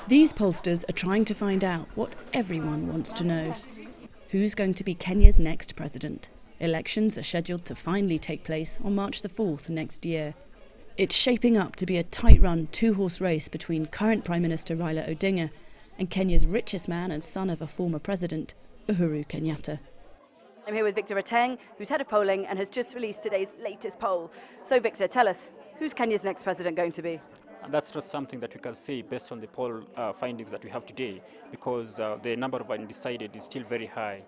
These pollsters are trying to find out what everyone wants to know. Who's going to be Kenya's next president? Elections are scheduled to finally take place on March the 4th next year. It's shaping up to be a tight-run two-horse race between current Prime Minister Raila Odinga and Kenya's richest man and son of a former president, Uhuru Kenyatta. I'm here with Victor Ateng, who's head of polling and has just released today's latest poll. So Victor, tell us, who's Kenya's next president going to be? And that's not something that we can say based on the poll findings that we have today, because the number of undecided is still very high.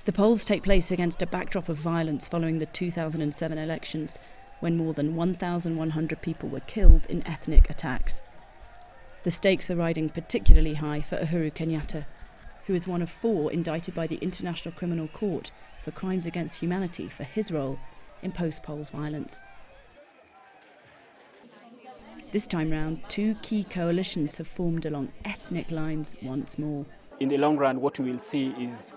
The polls take place against a backdrop of violence following the 2007 elections, when more than 1,100 people were killed in ethnic attacks. The stakes are riding particularly high for Uhuru Kenyatta, who is one of 4 indicted by the International Criminal Court for crimes against humanity for his role in post-polls violence. This time round, 2 key coalitions have formed along ethnic lines once more. In the long run, what we will see is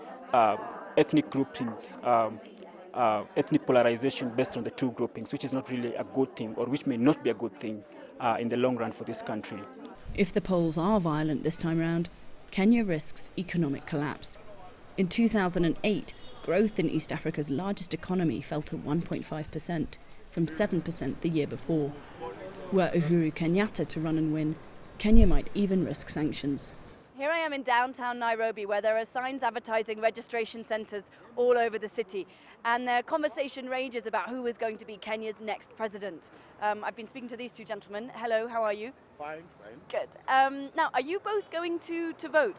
ethnic groupings, ethnic polarization based on the 2 groupings, which is not really a good thing, or which may not be a good thing in the long run for this country. If the polls are violent this time round, Kenya risks economic collapse. In 2008, growth in East Africa's largest economy fell to 1.5%, from 7% the year before. Were Uhuru Kenyatta to run and win, Kenya might even risk sanctions. Here I am in downtown Nairobi, where there are signs advertising registration centres all over the city. And the conversation rages about who is going to be Kenya's next president. I've been speaking to these 2 gentlemen. Hello, how are you? Fine, fine. Good. Now, are you both going to vote?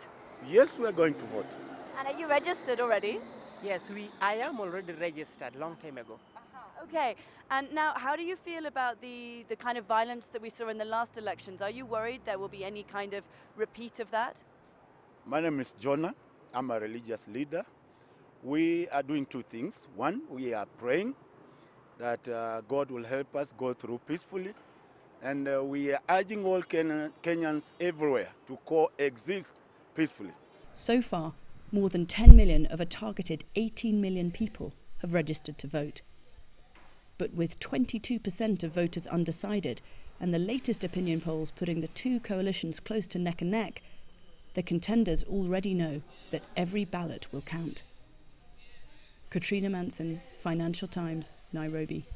Yes, we are going to vote. And are you registered already? Yes, I am already registered long time ago. Okay. And now, how do you feel about the kind of violence that we saw in the last elections? Are you worried there will be any kind of repeat of that? My name is Jonah. I'm a religious leader. We are doing 2 things. One, we are praying that God will help us go through peacefully. And we are urging all Kenyans everywhere to coexist peacefully. So far, more than 10 million of a targeted 18 million people have registered to vote. But with 22% of voters undecided and the latest opinion polls putting the 2 coalitions close to neck and neck, the contenders already know that every ballot will count. Katrina Manson, Financial Times, Nairobi.